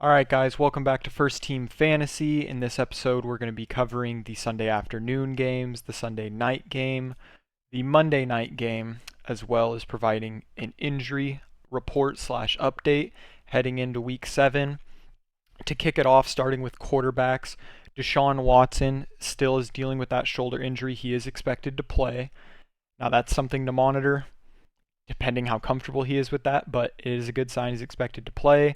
All right, guys, welcome back to First Team Fantasy. In this episode, we're going to be covering the Sunday afternoon games, the Sunday night game, the Monday night game, as well as providing an injury report slash update heading into week 7. To kick it off, starting with quarterbacks, Deshaun Watson still is dealing with that shoulder injury. He is expected to play. Now, that's something to monitor, depending how comfortable he is with that, but it is a good sign he's expected to play.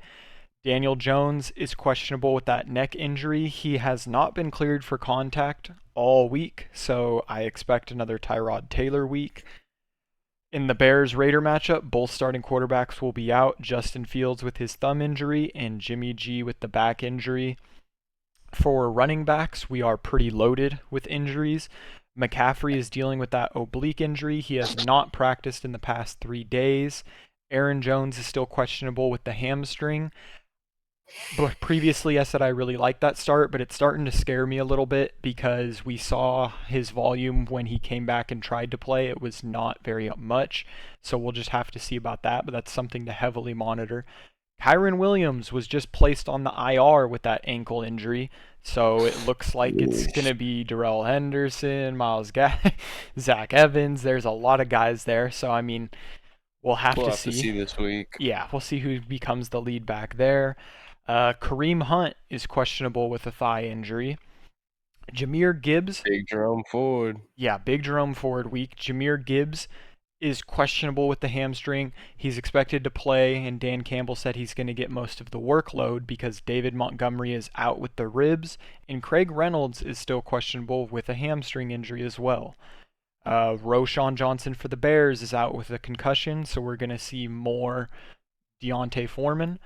Daniel Jones is questionable with that neck injury. He has not been cleared for contact all week, so I expect another Tyrod Taylor week. In the Bears-Raider matchup, both starting quarterbacks will be out. Justin Fields with his thumb injury and Jimmy G with the back injury. For running backs, we are pretty loaded with injuries. McCaffrey is dealing with that oblique injury. He has not practiced in the past 3 days. Aaron Jones is still questionable with the hamstring. But previously, I said I really liked that start, but it's starting to scare me a little bit because we saw his volume when he came back and tried to play. It was not very much, so we'll just have to see about that, but that's something to heavily monitor. Kyron Williams was just placed on the IR with that ankle injury, so it looks like it's going to be Darrell Henderson, Zach Evans. There's a lot of guys there, so I mean, we'll have We'll to have to see. see this week. Yeah, we'll see who becomes the lead back there. Kareem Hunt is questionable with a thigh injury. Jahmyr Gibbs, Big Jerome Ford. yeah, big Jerome Ford week. Jahmyr Gibbs is questionable with the hamstring. He's expected to play, and Dan Campbell said he's going to get most of the workload because David Montgomery is out with the ribs, and Craig Reynolds is still questionable with a hamstring injury as well. Roschon Johnson for the Bears is out with a concussion, so we're going to see more Deontay Foreman.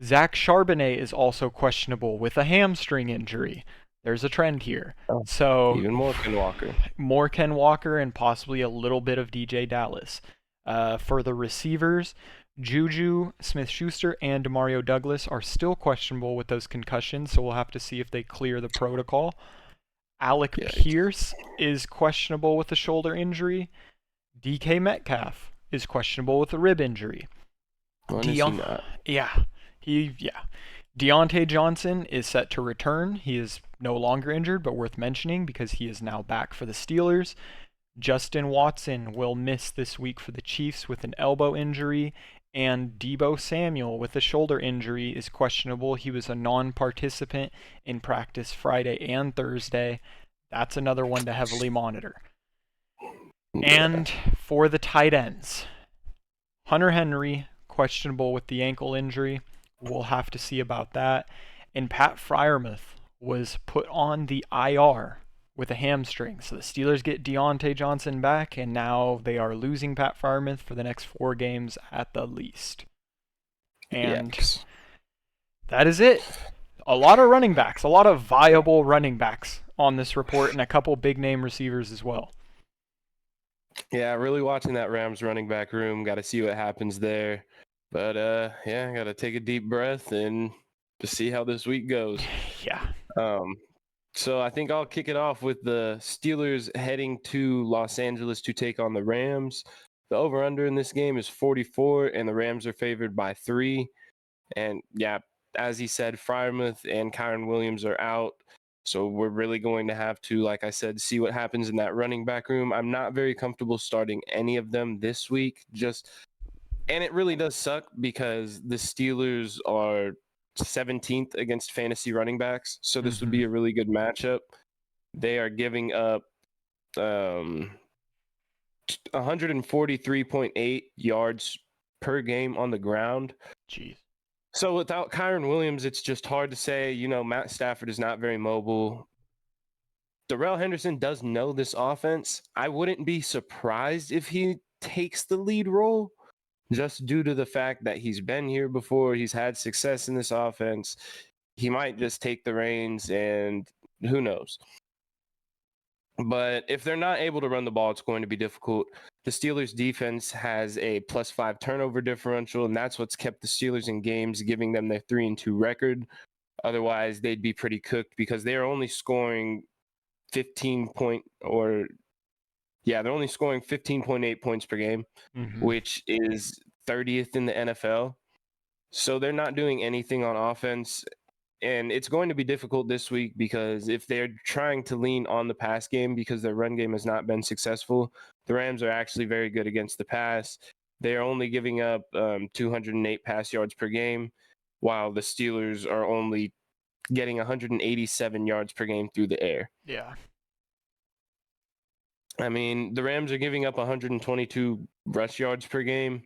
Zach Charbonnet is also questionable with a hamstring injury. There's a trend here. Oh, So, even more Ken Walker. more Ken Walker and possibly a little bit of DJ Dallas. For the receivers, Juju Smith-Schuster and Demario Douglas are still questionable with those concussions, so we'll have to see if they clear the protocol. Alec Pierce is questionable with a shoulder injury. DK Metcalf is questionable with a rib injury. Yeah. Deontay Johnson is set to return. He is no longer injured, but worth mentioning because he is now back for the Steelers. Justin Watson will miss this week for the Chiefs with an elbow injury, and Deebo Samuel with a shoulder injury is questionable. He was a non-participant in practice Friday and Thursday. That's another one to heavily monitor. And for the tight ends, Hunter Henry, questionable with the ankle injury. We'll have to see about that. And Pat Freiermuth was put on the IR with a hamstring. So the Steelers get Deontay Johnson back, and now they are losing Pat Freiermuth for the next 4 games at the least. And that is it. A lot of running backs, a lot of viable running backs on this report, and a couple big name receivers as well. Yeah, really watching that Rams running back room. Got to see what happens there. But yeah, got to take a deep breath and just see how this week goes. Yeah. So I think I'll kick it off with the Steelers heading to Los Angeles to take on the Rams. The over-under in this game is 44, and the Rams are favored by 3. And yeah, as he said, Freiermuth and Kyron Williams are out. So we're really going to have to, like I said, see what happens in that running back room. I'm not very comfortable starting any of them this week. And it really does suck because the Steelers are 17th against fantasy running backs. So this would be a really good matchup. They are giving up 143.8 yards per game on the ground. Jeez. So without Kyron Williams, it's just hard to say. Matt Stafford is not very mobile. Darrell Henderson does know this offense. I wouldn't be surprised if he takes the lead role just due to the fact that he's been here before. He's had success in this offense. He might just take the reins, and who knows. But if they're not able to run the ball, it's going to be difficult. The Steelers' defense has a +5 turnover differential, and that's what's kept the Steelers in games, giving them their 3-2 record. Otherwise, they'd be pretty cooked because they're only scoring 15.8 points per game, which is 30th in the NFL. So they're not doing anything on offense. And it's going to be difficult this week because if they're trying to lean on the pass game because their run game has not been successful, the Rams are actually very good against the pass. They're only giving up 208 pass yards per game, while the Steelers are only getting 187 yards per game through the air. Yeah. I mean, the Rams are giving up 122 rush yards per game.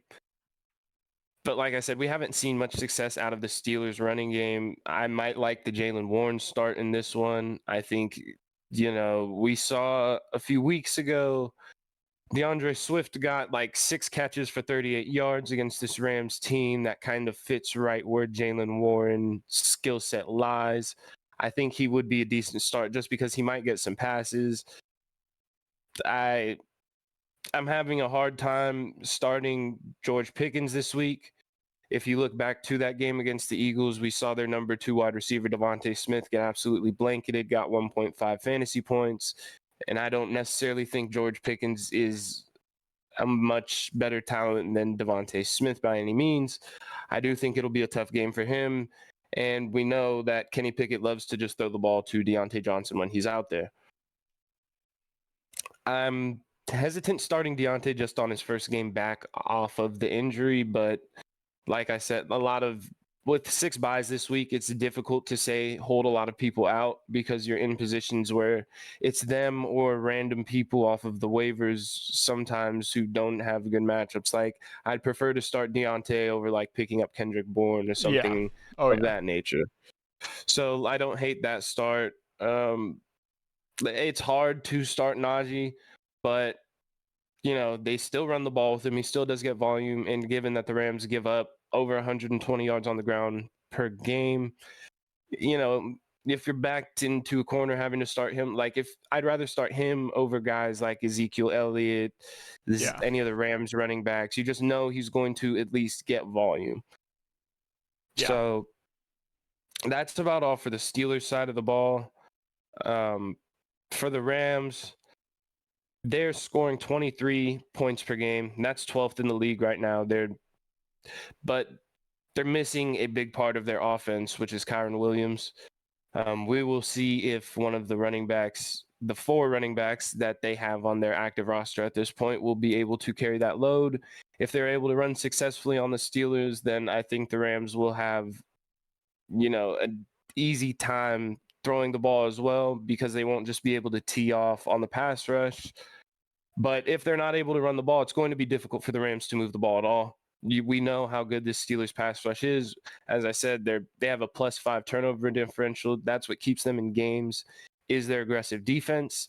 But like I said, we haven't seen much success out of the Steelers running game. I might like the Jalen Warren start in this one. I think, we saw a few weeks ago, DeAndre Swift got like 6 catches for 38 yards against this Rams team. That kind of fits right where Jalen Warren's skill set lies. I think he would be a decent start just because he might get some passes. I'm having a hard time starting George Pickens this week. If you look back to that game against the Eagles, we saw their number 2 wide receiver, Devontae Smith, get absolutely blanketed, got 1.5 fantasy points. And I don't necessarily think George Pickens is a much better talent than Devontae Smith by any means. I do think it'll be a tough game for him. And we know that Kenny Pickett loves to just throw the ball to Deontay Johnson when he's out there. I'm hesitant starting Deontay just on his first game back off of the injury, but like I said, with 6 buys this week, it's difficult to say hold a lot of people out because you're in positions where it's them or random people off of the waivers sometimes who don't have good matchups. Like I'd prefer to start Deontay over like picking up Kendrick Bourne or something of that nature. So I don't hate that start. It's hard to start Najee, but they still run the ball with him. He still does get volume. And given that the Rams give up over 120 yards on the ground per game, if you're backed into a corner having to start him, like if I'd rather start him over guys like Ezekiel Elliott, any of the Rams running backs, you just know he's going to at least get volume. Yeah. So that's about all for the Steelers side of the ball. For the Rams, they're scoring 23 points per game. That's 12th in the league right now. But they're missing a big part of their offense, which is Kyron Williams. We will see if one of the running backs, the 4 running backs that they have on their active roster at this point, will be able to carry that load. If they're able to run successfully on the Steelers, then I think the Rams will have, an easy time throwing the ball as well because they won't just be able to tee off on the pass rush. But if they're not able to run the ball, it's going to be difficult for the Rams to move the ball at all. We know how good this Steelers pass rush is. As I said, they have a +5 turnover differential. That's what keeps them in games, is their aggressive defense.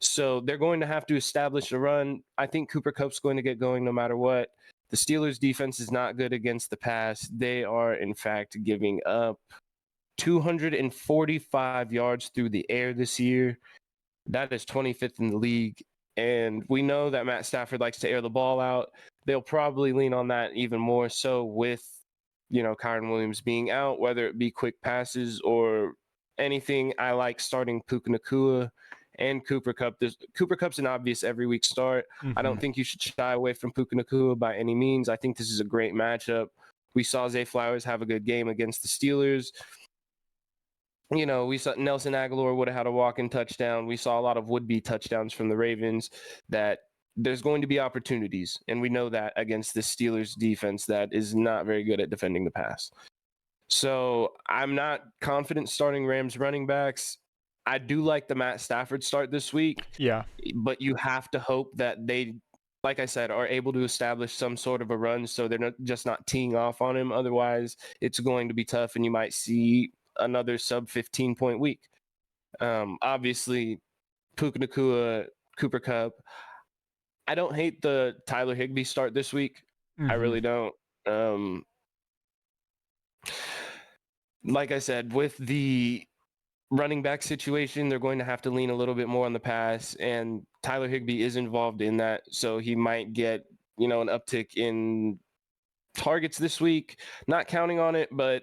So they're going to have to establish a run. I think Cooper Kupp's going to get going no matter what. The Steelers defense is not good against the pass. They are, in fact, giving up 245 yards through the air this year. That is 25th in the league. And we know that Matt Stafford likes to air the ball out. They'll probably lean on that even more so with, Kyron Williams being out, whether it be quick passes or anything. I like starting Puka Nacua and Cooper Kupp. Cooper Kupp's an obvious every week start. Mm-hmm. I don't think you should shy away from Puka Nacua by any means. I think this is a great matchup. We saw Zay Flowers have a good game against the Steelers. We saw Nelson Aguilar would have had a walk-in touchdown. We saw a lot of would-be touchdowns from the Ravens. That there's going to be opportunities, and we know that against the Steelers defense that is not very good at defending the pass. So I'm not confident starting Rams running backs. I do like the Matt Stafford start this week. Yeah. But you have to hope that they, like I said, are able to establish some sort of a run so they're not teeing off on him. Otherwise, it's going to be tough, and you might see another sub 15-point week. Obviously, Puka Nacua, Cooper Kupp. I don't hate the Tyler Higbee start this week. Mm-hmm. I really don't. Like I said, with the running back situation, they're going to have to lean a little bit more on the pass, and Tyler Higbee is involved in that, so he might get, an uptick in targets this week. Not counting on it, but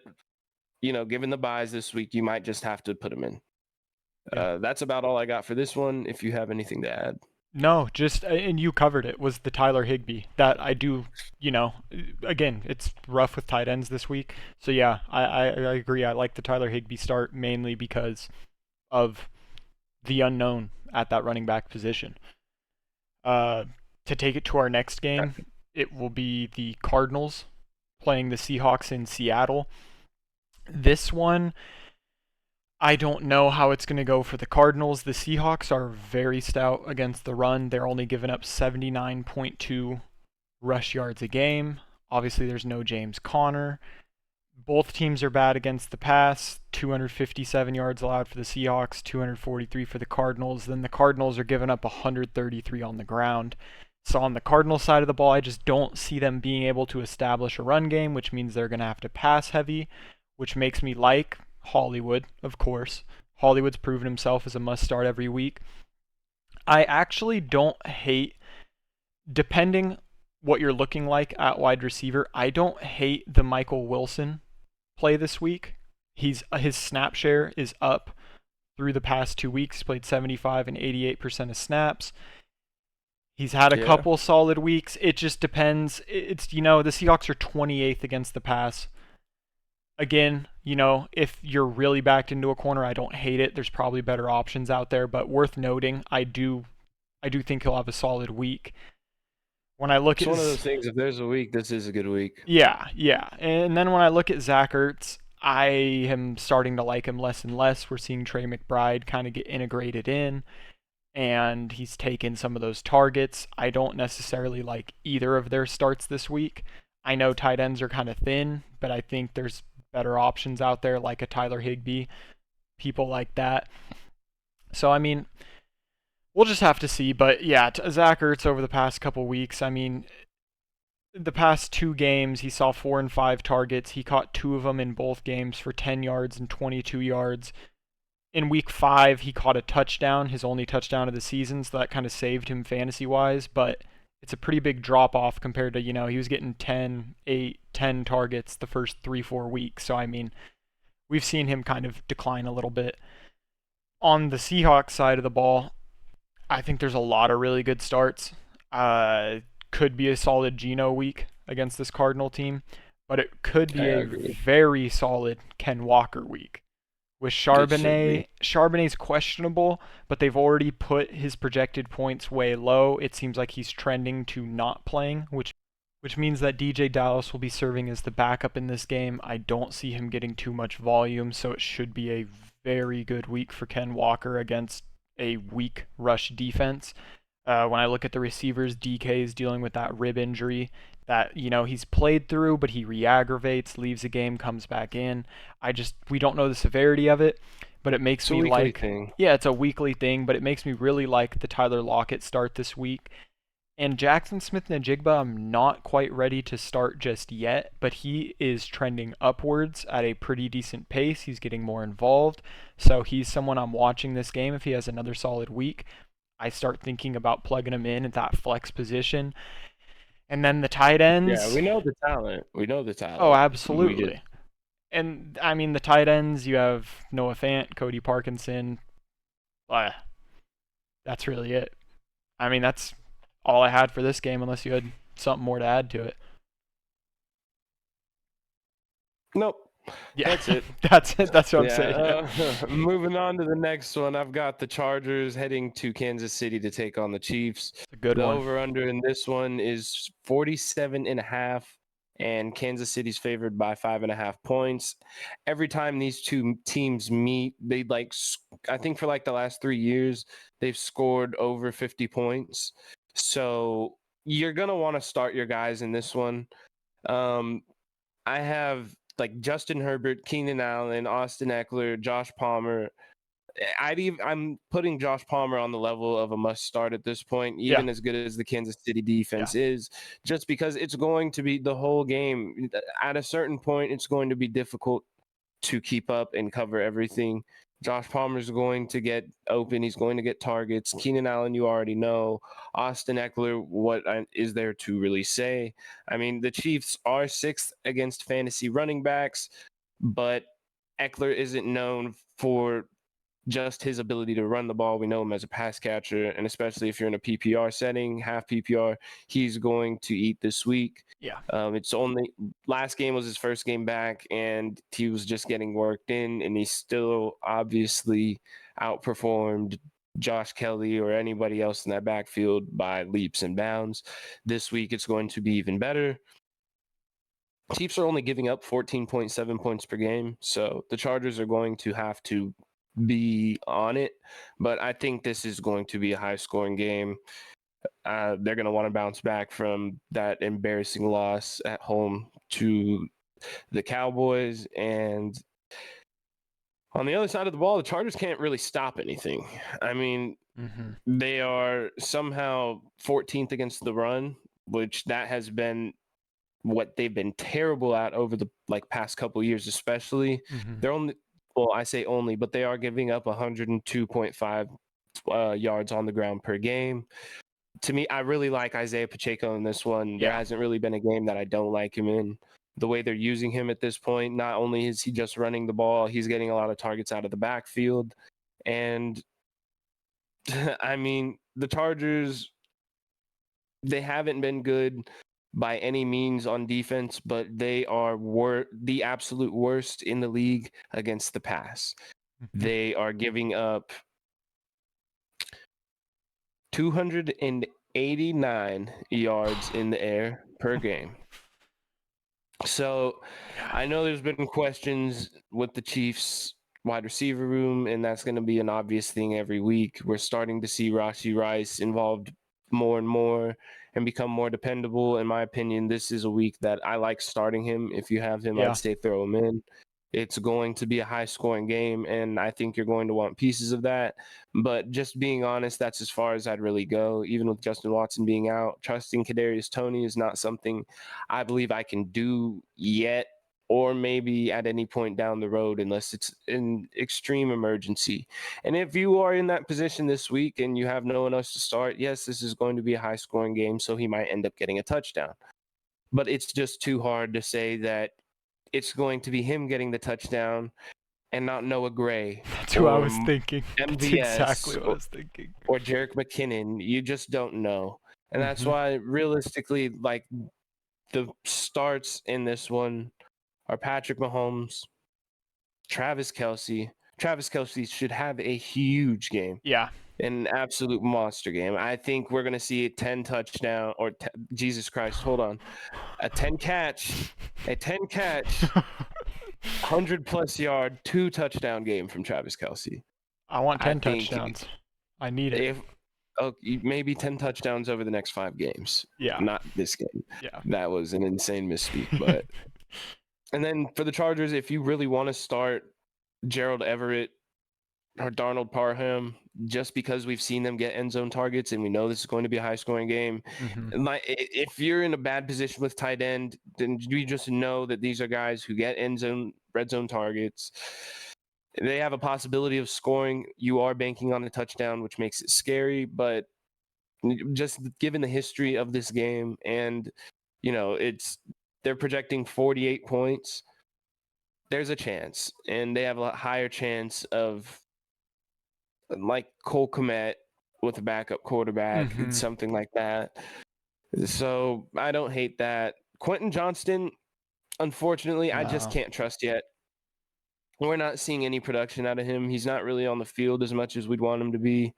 given the buys this week, you might just have to put him in. Yeah. That's about all I got for this one. If you have anything to add. No, just and you covered it, was the Tyler Higbee that I do. Again, it's rough with tight ends this week. So yeah, I agree. I like the Tyler Higbee start mainly because of the unknown at that running back position. Uh, to take it to our next game, it will be the Cardinals playing the Seahawks in Seattle. This one, I don't know how it's going to go for the Cardinals. The Seahawks are very stout against the run. They're only giving up 79.2 rush yards a game. Obviously, there's no James Conner. Both teams are bad against the pass. 257 yards allowed for the Seahawks, 243 for the Cardinals. Then the Cardinals are giving up 133 on the ground. So on the Cardinals side of the ball, I just don't see them being able to establish a run game, which means they're going to have to pass heavy, which makes me like Hollywood, of course. Hollywood's proven himself as a must start every week. I actually don't hate, depending what you're looking like at wide receiver, I don't hate the Michael Wilson play this week. His snap share is up through the past 2 weeks. He's played 75 and 88% of snaps. He's had a Yeah. couple solid weeks. It just depends. It's the Seahawks are 28th against the pass. Again, if you're really backed into a corner, I don't hate it. There's probably better options out there, but worth noting, I do think he'll have a solid week. When I look It's at one of those things. If there's a week, this is a good week. Yeah, yeah. And then when I look at Zach Ertz, I am starting to like him less and less. We're seeing Trey McBride kind of get integrated in, and he's taken some of those targets. I don't necessarily like either of their starts this week. I know tight ends are kind of thin, but I think there's better options out there, like a Tyler Higbee, people like that. So, I mean, we'll just have to see. But yeah, Zach Ertz over the past couple weeks, I mean, the past 2 games, he saw 4 and 5 targets. He caught 2 of them in both games for 10 yards and 22 yards. In week 5, he caught a touchdown, his only touchdown of the season, so that kind of saved him fantasy wise. But it's a pretty big drop off compared to, he was getting 10, 8, 10 targets the first 3, 4 weeks. So, I mean, we've seen him kind of decline a little bit. On the Seahawks side of the ball, I think there's a lot of really good starts. Could be a solid Geno week against this Cardinal team, but it could I be a agree. very solid Ken Walker week. With It should be. Charbonnet's questionable, but they've already put his projected points way low. It seems like he's trending to not playing, which means that DJ Dallas will be serving as the backup in this game. I don't see him getting too much volume, so it should be a very good week for Ken Walker against a weak rush defense. When I look at the receivers, DK is dealing with that rib injury that he's played through, but he re-aggravates, leaves a game, comes back in. We don't know the severity of it, but it makes It's a me weekly like, thing. yeah, it's a weekly thing, but it makes me really like the Tyler Lockett start this week. And Jackson Smith-Njigba, I'm not quite ready to start just yet, but he is trending upwards at a pretty decent pace. He's getting more involved, so he's someone I'm watching this game. If he has another solid week, I start thinking about plugging him in at that flex position. And then the tight Yeah, ends. we know the talent. We know the Oh, talent. We just absolutely. And I mean, the tight ends, you have Noah Fant, Cody Parkinson. Uh, that's really it. I mean, that's all I had for this game, unless you had something more to add to it. nope. Yeah, That's it. that's it. That's what I'm saying. Yeah. Moving on to the next one, I've got the Chargers heading to Kansas City to take on the Chiefs. It's a good The one. over under in this one is 47.5, and Kansas City's favored by 5.5 points. Every time these two teams meet, I think for like the last 3 years, they've scored over 50 points. So you're gonna want to start your guys in this one. I have like Justin Herbert, Keenan Allen, Austin Eckler, Josh Palmer. I'm putting Josh Palmer on the level of a must start at this point, Yeah, even as good as the Kansas City yeah. defense is, just because it's going to be the whole game. At a certain point, it's going to be difficult to keep up and cover everything. Josh Palmer's going to get open. He's going to get targets. Keenan Allen, you already know. Austin Eckler, what is there to really say? I mean, the Chiefs are sixth against fantasy running backs, but Eckler isn't known for just his ability to run the ball. We know him as a pass catcher, and especially if you're in a PPR setting, half PPR, he's going to eat this week. Yeah. It's only last game was his first game back, and he was just getting worked in, and he still obviously outperformed Josh Kelly or anybody else in that backfield by leaps and bounds. This week, it's going to be even better. Chiefs are only giving up 14.7 points per game, so the Chargers are going to have to be on it. But I think this is going to be a high-scoring game. They're going to want to bounce back from that embarrassing loss at home to the Cowboys. And on the other side of the ball, the Chargers can't really stop anything. I mean, they are somehow 14th against the run, which that has been what they've been terrible at over the past couple of years, especially. They're only, well, I say only, but they are giving up 102.5 yards on the ground per game. To me, I really like Isaiah Pacheco in this one. Yeah. There hasn't really been a game that I don't like him in. The way they're using him at this point, not only is he just running the ball, he's getting a lot of targets out of the backfield. And I mean, the Chargers, they haven't been good by any means on defense, but they are the absolute worst in the league against the pass. They are giving up 289 yards in the air per game. So I know there's been questions with the Chiefs wide receiver room, and that's going to be an obvious thing every week. We're starting to see Rashee Rice involved more and more and become more dependable. In my opinion, this is a week that I like starting him. If you have him, Yeah. I'd say throw him in. It's going to be a high-scoring game, and I think you're going to want pieces of that. But just being honest, that's as far as I'd really go. Even with Justin Watson being out, trusting Kadarius Toney is not something I believe I can do yet, or maybe at any point down the road, unless it's an extreme emergency. And if you are in that position this week and you have no one else to start, yes, this is going to be a high-scoring game, so he might end up getting a touchdown. But it's just too hard to say that it's going to be him getting the touchdown and not Noah Gray. That's who I was thinking. That's MVS exactly what I was thinking. Or Jerick McKinnon. You just don't know. And that's why, realistically, the starts in this one are Patrick Mahomes, Travis Kelce. Travis Kelce should have a huge game. Yeah. An absolute monster game. I think we're going to see a 10 touchdown or Jesus Christ, hold on. A 10 catch, 100 plus yard, 2 touchdown game from Travis Kelce. I want 10 touchdowns. I need it. Maybe 10 touchdowns over the next 5 games. Yeah. Not this game. Yeah. That was an insane misspeak. But and then for the Chargers, if you really want to start Gerald Everett or Darnold Parham, just because we've seen them get end zone targets and we know this is going to be a high scoring game. If you're in a bad position with tight end, then you just know that these are guys who get red zone targets. They have a possibility of scoring. You are banking on a touchdown, which makes it scary, but just given the history of this game and, they're projecting 48 points. There's a chance, and they have a lot higher chance of Cole Kmet with a backup quarterback, something like that. So I don't hate that. Quentin Johnston, unfortunately, I just can't trust yet. We're not seeing any production out of him. He's not really on the field as much as we'd want him to be.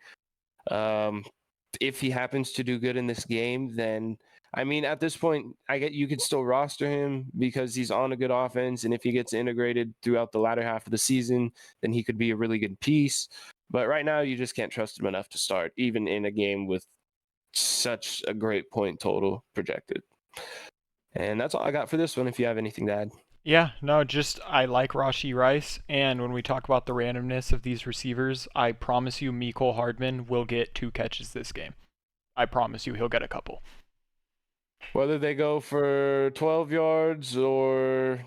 If he happens to do good in this game, then at this point, you could still roster him because he's on a good offense, and if he gets integrated throughout the latter half of the season, then he could be a really good piece. But right now, you just can't trust him enough to start, even in a game with such a great point total projected. And that's all I got for this one, if you have anything to add. Yeah, no, just I like Rashee Rice, and when we talk about the randomness of these receivers, I promise you Mecole Hardman will get 2 catches this game. I promise you he'll get a couple. Whether they go for 12 yards or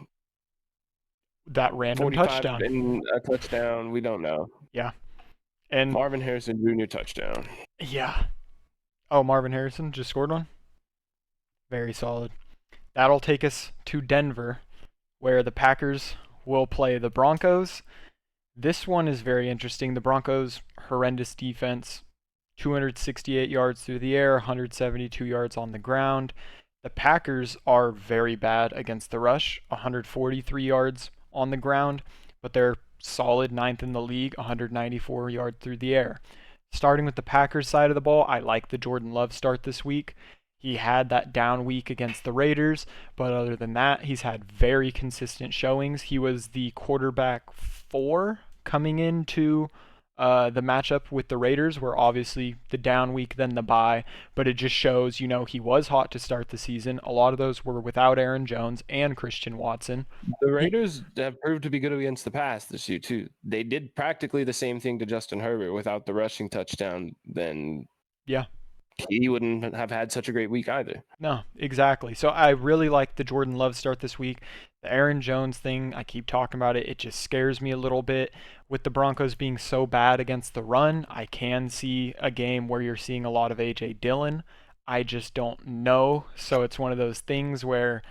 that random touchdown. And a touchdown, we don't know. Yeah. And Marvin Harrison Jr. touchdown. Yeah. Oh, Marvin Harrison just scored one? Very solid. That'll take us to Denver, where the Packers will play the Broncos. This one is very interesting. The Broncos' horrendous defense, 268 yards through the air, 172 yards on the ground. The Packers are very bad against the rush, 143 yards on the ground, but they're solid ninth in the league, 194 yards through the air. Starting with the Packers side of the ball, I like the Jordan Love start this week. He had that down week against the Raiders, but other than that, he's had very consistent showings. He was the quarterback 4 coming into the matchup with the Raiders, where obviously the down week, then the bye, but it just shows, he was hot to start the season. A lot of those were without Aaron Jones and Christian Watson. The Raiders have proved to be good against the pass this year too. They did practically the same thing to Justin Herbert without the rushing touchdown. Then Yeah. he wouldn't have had such a great week either. No, exactly. So I really like the Jordan Love start this week. The Aaron Jones thing, I keep talking about it. It just scares me a little bit. With the Broncos being so bad against the run, I can see a game where you're seeing a lot of A.J. Dillon. I just don't know. So it's one of those things where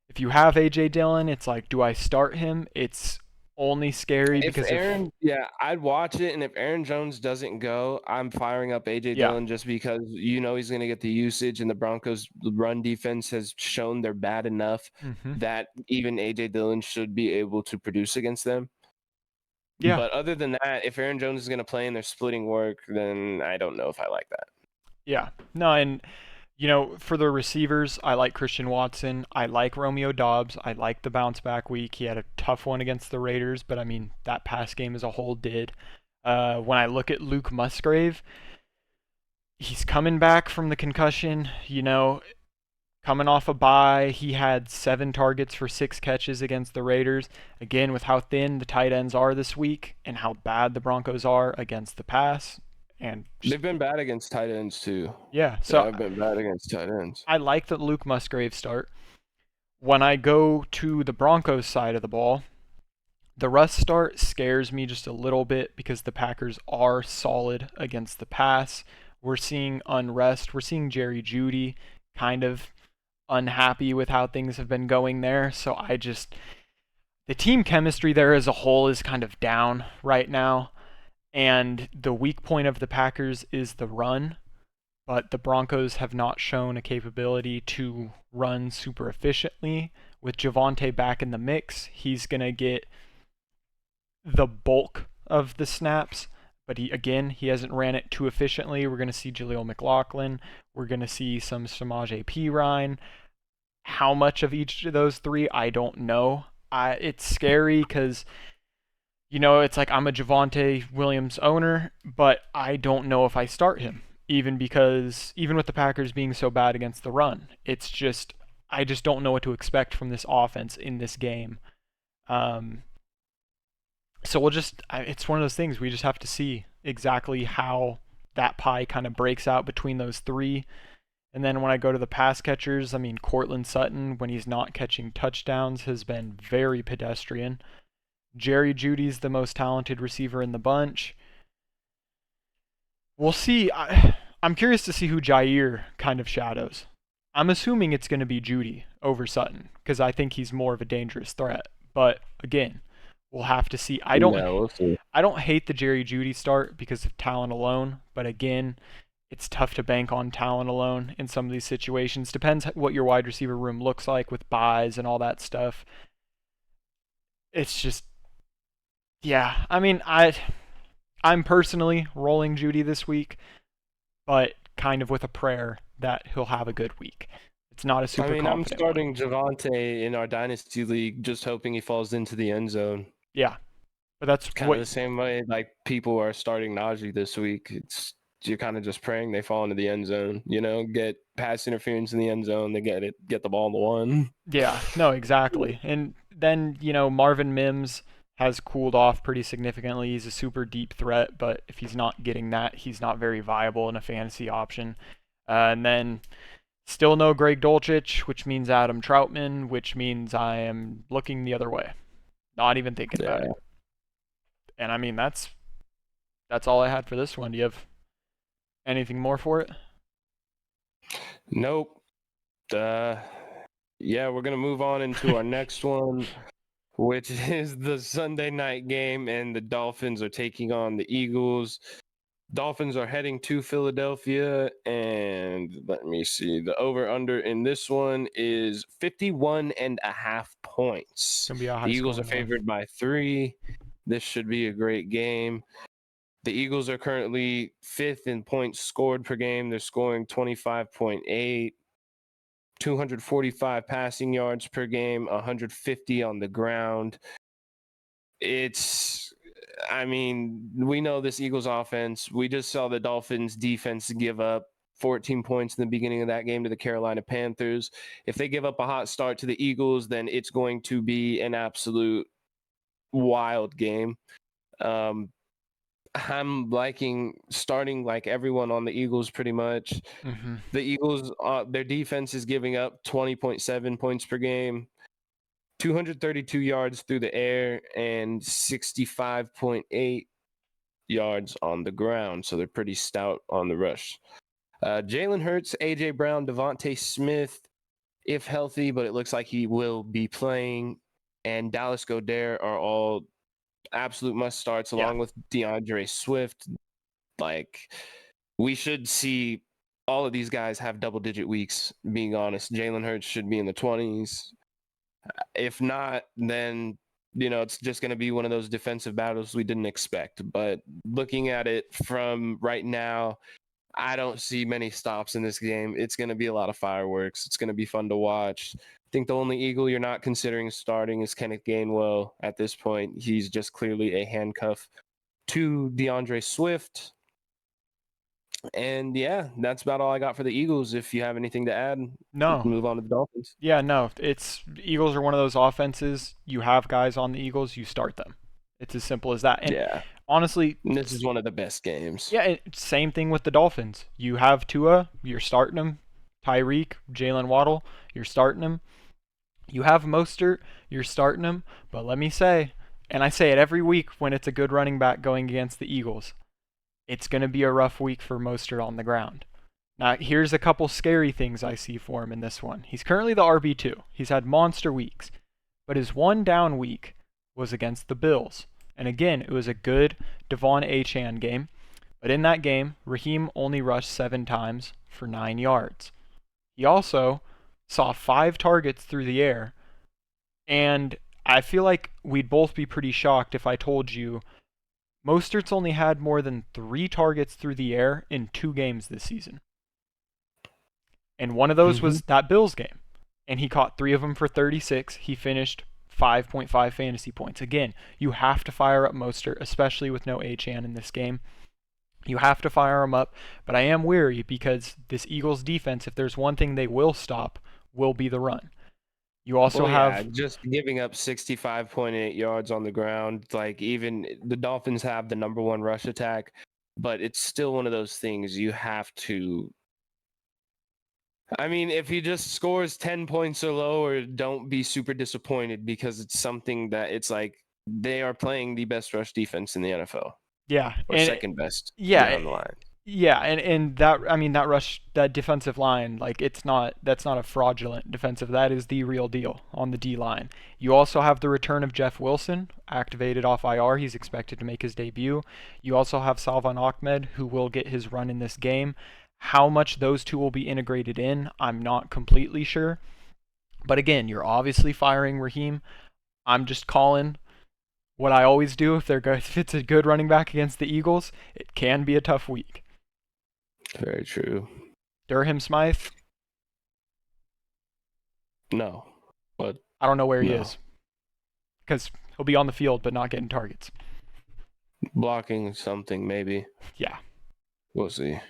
if you have A.J. Dillon, it's like, do I start him? It's only scary If because Aaron, yeah, I'd watch it, and if Aaron Jones doesn't go, I'm firing up AJ yeah. Dillon just because he's going to get the usage, and the Broncos' run defense has shown they're bad enough that even AJ Dillon should be able to produce against them. Yeah. But other than that, if Aaron Jones is going to play and they're splitting work, then I don't know if I like that. Yeah. No, and for the receivers, I like Christian Watson. I like Romeo Doubs. I like the bounce back week. He had a tough one against the Raiders, but I mean, that pass game as a whole did. When I look at Luke Musgrave, he's coming back from the concussion, coming off a bye. He had 7 targets for 6 catches against the Raiders. Again, with how thin the tight ends are this week and how bad the Broncos are against the pass. And they've been bad against tight ends too. Yeah, so I've been bad against tight ends. I like the Luke Musgrave start. When I go to the Broncos side of the ball, the Russ start scares me just a little bit because the Packers are solid against the pass. We're seeing unrest. We're seeing Jerry Jeudy kind of unhappy with how things have been going there. So the team chemistry there as a whole is kind of down right now. And the weak point of the Packers is the run, but the Broncos have not shown a capability to run super efficiently. With Javonte back in the mix, he's going to get the bulk of the snaps, but he hasn't ran it too efficiently. We're going to see Jaleel McLaughlin. We're going to see some Samaje Perine. How much of each of those 3, I don't know. It's scary because it's like I'm a Javonte Williams owner, but I don't know if I start him, even with the Packers being so bad against the run. It's just, I just don't know what to expect from this offense in this game. So it's one of those things we just have to see exactly how that pie kind of breaks out between those 3. And then when I go to the pass catchers, I mean, Courtland Sutton, when he's not catching touchdowns, has been very pedestrian. Jerry Jeudy's the most talented receiver in the bunch. We'll see. I'm curious to see who Jair kind of shadows. I'm assuming it's going to be Jeudy over Sutton because I think he's more of a dangerous threat. But again, we'll have to see. I don't hate the Jerry Jeudy start because of talent alone, but again, it's tough to bank on talent alone in some of these situations. Depends what your wide receiver room looks like with buys and all that stuff. It's just, yeah. I mean, I'm personally rolling Jeudy this week, but kind of with a prayer that he'll have a good week. It's not a super confident I'm starting one. Javonte in our Dynasty League, just hoping he falls into the end zone. Yeah, but that's kind of the same way like people are starting Najee this week. You're kind of just praying they fall into the end zone, get pass interference in the end zone, they get the ball in the 1. Yeah, no, exactly. And then, Marvin Mims has cooled off pretty significantly. He's a super deep threat, but if he's not getting that, he's not very viable in a fantasy option. And then still no Greg Dulcich, which means Adam Troutman, which means I am looking the other way. Not even thinking about it. And I mean, that's all I had for this one. Do you have anything more for it? Nope. Yeah, we're going to move on into our next one. which is the Sunday night game, and the Dolphins are taking on the Eagles. Dolphins are heading to Philadelphia, and let me see. The over-under in this one is 51.5 points. Gonna be a The high Eagles are scoring one. favored by 3. This should be a great game. The Eagles are currently 5th in points scored per game. They're scoring 25.8, 245 passing yards per game, 150 on the ground. We know this Eagles offense. We just saw the Dolphins defense give up 14 points in the beginning of that game to the Carolina Panthers. If they give up a hot start to the Eagles, then it's going to be an absolute wild game. I'm liking starting like everyone on the Eagles pretty much. Mm-hmm. The Eagles, their defense is giving up 20.7 points per game, 232 yards through the air, and 65.8 yards on the ground. So they're pretty stout on the rush. Jalen Hurts, A.J. Brown, Devontae Smith, if healthy, but it looks like he will be playing, and Dallas Goedert are all absolute must starts Yeah. along with DeAndre Swift. Like, we should see all of these guys have double-digit weeks, being honest. Jalen Hurts should be in the 20s. If not, then it's just going to be one of those defensive battles we didn't expect. But looking at it from right now, I don't see many stops in this game. It's going to be a lot of fireworks. It's going to be fun to watch. I think the only Eagle you're not considering starting is Kenneth Gainwell at this point. He's just clearly a handcuff to DeAndre Swift. And yeah, that's about all I got for the Eagles. If you have anything to add, we No. can move on to the Dolphins. Yeah, no. It's Eagles are one of those offenses. You have guys on the Eagles, you start them. It's as simple as that. And Yeah, honestly, and this is one of the best games. yeah, same thing with the Dolphins. You have Tua, you're starting him. Tyreek, Jalen Waddle, you're starting him. You have Mostert, you're starting him. But let me say, and I say it every week when it's a good running back going against the Eagles, it's going to be a rough week for Mostert on the ground. Now, here's a couple scary things I see for him in this one. He's currently the RB2. He's had monster weeks, but his one down week was against the Bills. And again, it was a good Devon Achane game. But in that game, Raheem only rushed 7 times for 9 yards. He also saw 5 targets through the air. And I feel like we'd both be pretty shocked if I told you Mostert's only had more than 3 targets through the air in 2 games this season. And one of those was that Bills game. And he caught 3 of them for 36. He finished 5.5 fantasy points. Again, you have to fire up Mostert, especially with no Achane in this game. You have to fire him up. But I am weary because this Eagles defense, if there's one thing they will stop, will be the run. You also have just giving up 65.8 yards on the ground. Like, even the Dolphins have the number 1 rush attack, but it's still one of those things you have to. I mean, if he just scores 10 points or lower, don't be super disappointed, because it's something that it's like they are playing the best rush defense in the NFL. Yeah, Or and second best yeah, down the line. yeah, and that defensive line, like that's not a fraudulent defensive. That is the real deal on the D line. You also have the return of Jeff Wilson, activated off IR. He's expected to make his debut. You also have Salvon Ahmed, who will get his run in this game. How much those two will be integrated in, I'm not completely sure. But again, you're obviously firing Raheem. I'm just calling what I always do if it's a good running back against the Eagles. It can be a tough week. Very true. Durham Smythe? No. But I don't know where he is. Because he'll be on the field but not getting targets. Blocking something, maybe. Yeah. We'll see.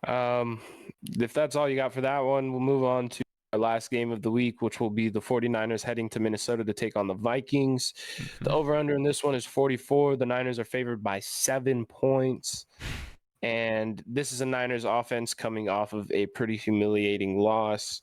If that's all you got for that one, we'll move on to our last game of the week, which will be the 49ers heading to Minnesota to take on the Vikings. Mm-hmm. The over-under in this one is 44. The Niners are favored by 7 points. And this is a Niners offense coming off of a pretty humiliating loss,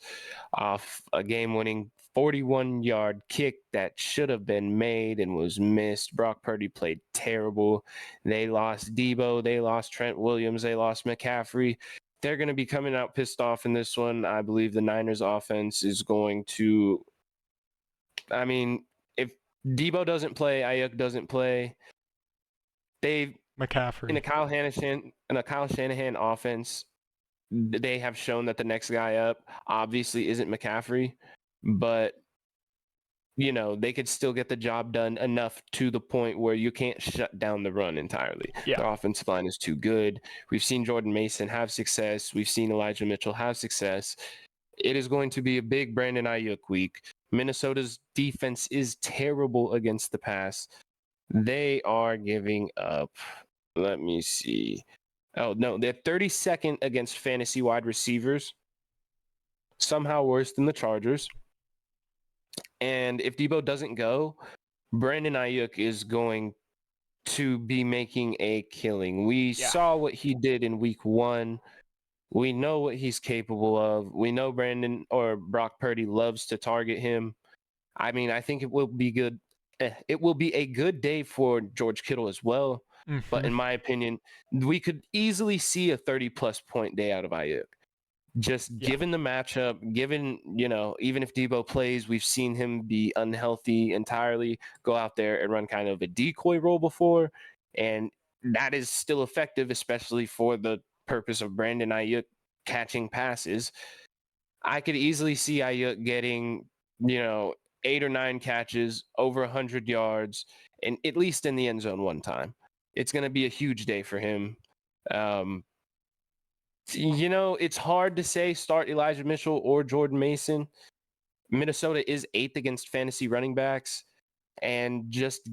off a game-winning 41-yard kick that should have been made and was missed. Brock Purdy played terrible. They lost Debo. They lost Trent Williams. They lost McCaffrey. They're going to be coming out pissed off in this one. I believe the Niners offense is going to, if Debo doesn't play. Ayuk doesn't play. They McCaffrey. in a Kyle Shanahan offense, they have shown that the next guy up obviously isn't McCaffrey, but they could still get the job done enough to the point where you can't shut down the run entirely. Yeah. Their offensive line is too good. We've seen Jordan Mason have success. We've seen Elijah Mitchell have success. It is going to be a big Brandon Ayuk week. Minnesota's defense is terrible against the pass. They are giving up. Let me see. Oh, no, they're 32nd against fantasy wide receivers. Somehow worse than the Chargers. And if Debo doesn't go, Brandon Ayuk is going to be making a killing. We saw what he did in week 1. We know what he's capable of. We know Brock Purdy loves to target him. I mean, I think it will be good. It will be a good day for George Kittle as well. Mm-hmm. But in my opinion, we could easily see a 30-plus point day out of Ayuk. Just given the matchup, given, even if Debo plays, we've seen him be unhealthy entirely, go out there and run kind of a decoy role before. And that is still effective, especially for the purpose of Brandon Ayuk catching passes. I could easily see Ayuk getting, 8 or 9 catches, over 100 yards, and at least in the end zone one time. It's going to be a huge day for him. It's hard to say start Elijah Mitchell or Jordan Mason. Minnesota is 8th against fantasy running backs. And just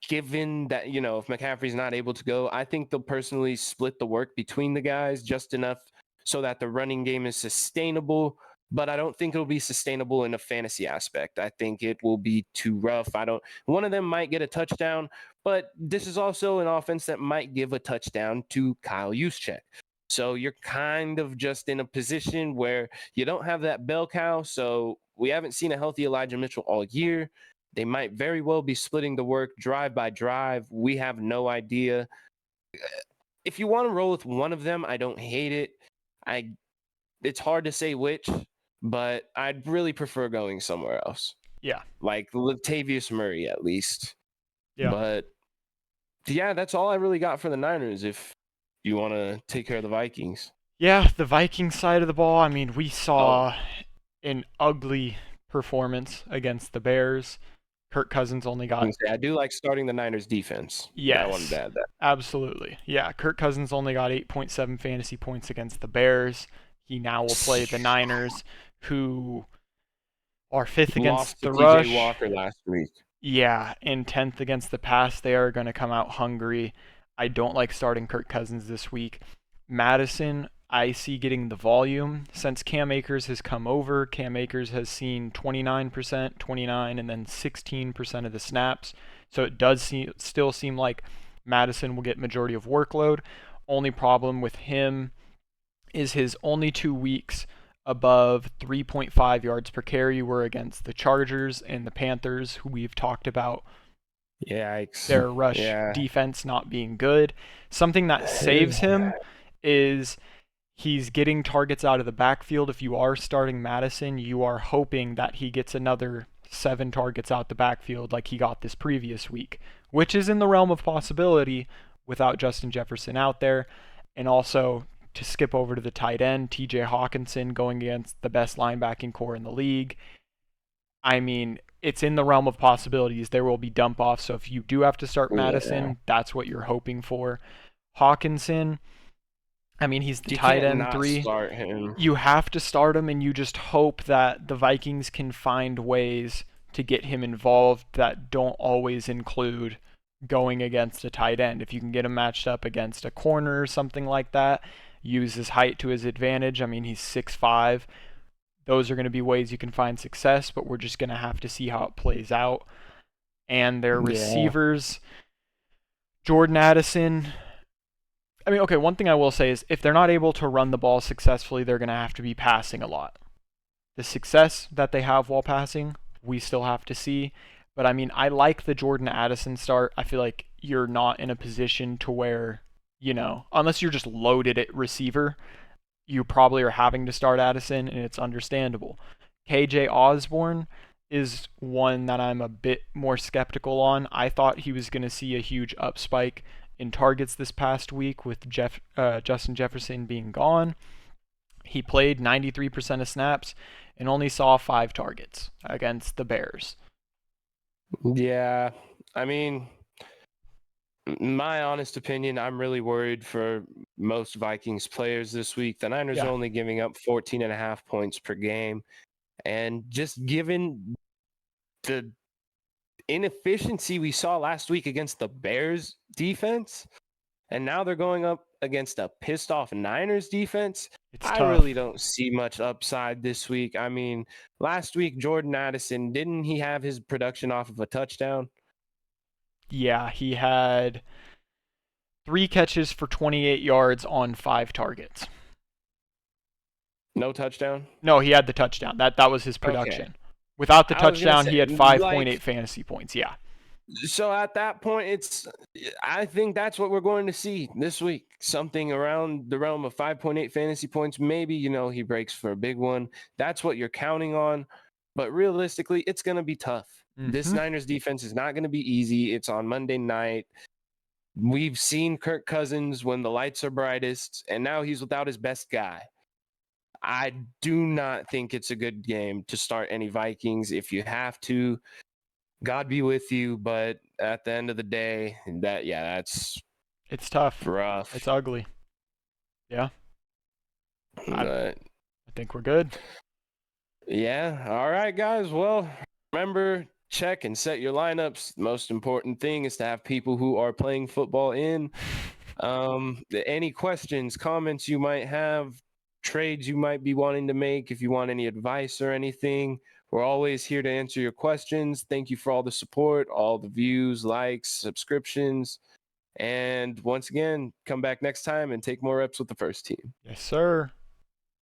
given that, if McCaffrey's not able to go, I think they'll personally split the work between the guys just enough so that the running game is sustainable. But I don't think it'll be sustainable in a fantasy aspect. I think it will be too rough. One of them might get a touchdown, but this is also an offense that might give a touchdown to Kyle Juszczyk. So you're kind of just in a position where you don't have that bell cow. So we haven't seen a healthy Elijah Mitchell all year. They might very well be splitting the work drive by drive. We have no idea. If you want to roll with one of them, I don't hate it. It's hard to say which, but I'd really prefer going somewhere else. Yeah. Like Latavius Murray, at least. Yeah. But, yeah, that's all I really got for the Niners if you want to take care of the Vikings. Yeah, the Vikings side of the ball, I mean, we saw an ugly performance against the Bears. Kirk Cousins only got... I do like starting the Niners defense. Yes. I wanted to add that. Absolutely. Yeah, Kirk Cousins only got 8.7 fantasy points against the Bears. He now will play the Niners, who are 5th against the rush. TJ Walker last week. Yeah, and 10th against the pass. They are going to come out hungry. I don't like starting Kirk Cousins this week. Madison, I see getting the volume. Since Cam Akers has come over, Cam Akers has seen 29%, 29, and then 16% of the snaps. So it does still seem like Madison will get majority of workload. Only problem with him is his only 2 weeks above 3.5 yards per carry were against the Chargers and the Panthers, who we've talked about. Yikes. Their rush defense not being good. Something that saves him is he's getting targets out of the backfield. If you are starting Madison, you are hoping that he gets another 7 targets out the backfield like he got this previous week, which is in the realm of possibility without Justin Jefferson out there. And also, to skip over to the tight end, TJ Hawkinson going against the best linebacking core in the league. I mean, it's in the realm of possibilities. There will be dump-offs, so if you do have to start Madison, that's what you're hoping for. Hawkinson, I mean, he's the tight end 3. Start him. You have to start him, and you just hope that the Vikings can find ways to get him involved that don't always include going against a tight end. If you can get him matched up against a corner or something like that, use his height to his advantage. I mean, he's 6'5". Those are going to be ways you can find success, but we're just going to have to see how it plays out. And their receivers, Jordan Addison. I mean, okay, one thing I will say is if they're not able to run the ball successfully, they're going to have to be passing a lot. The success that they have while passing, we still have to see. But, I mean, I like the Jordan Addison start. I feel like you're not in a position to where, unless you're just loaded at receiver, you probably are having to start Addison, and it's understandable. KJ Osborne is one that I'm a bit more skeptical on. I thought he was going to see a huge up spike in targets this past week with Justin Jefferson being gone. He played 93% of snaps and only saw 5 targets against the Bears. Yeah, I mean, my honest opinion, I'm really worried for most Vikings players this week. The Niners are Yeah, only giving up 14.5 points per game. And just given the inefficiency we saw last week against the Bears defense, and now they're going up against a pissed off Niners defense, it's I tough. really don't see much upside this week. I mean, last week, Jordan Addison, didn't he have his production off of a touchdown? Yeah, he had 3 catches for 28 yards on 5 targets. No touchdown? No, he had the touchdown. That was his Okay. production. Without the I was going to touchdown, say, he had like, 5.8 fantasy points. Yeah. so at that point, I think that's what we're going to see this week. Something around the realm of 5.8 fantasy points. Maybe, he breaks for a big one. That's what you're counting on. But realistically, it's going to be tough. This Mm-hmm. Niners defense is not going to be easy. It's on Monday night. We've seen Kirk Cousins when the lights are brightest, and now he's without his best guy. I do not think it's a good game to start any Vikings. If you have to, God be with you. But at the end of the day, that's It's tough. rough. It's ugly. Yeah. I But think we're good. yeah. All right, guys. Well, remember, check and set your lineups. The most important thing is to have people who are playing football in. Any questions, comments you might have, trades you might be wanting to make, if you want any advice or anything, we're always here to answer your questions. Thank you for all the support, all the views, likes, subscriptions. And once again, come back next time and take more reps with the first team. Yes, sir.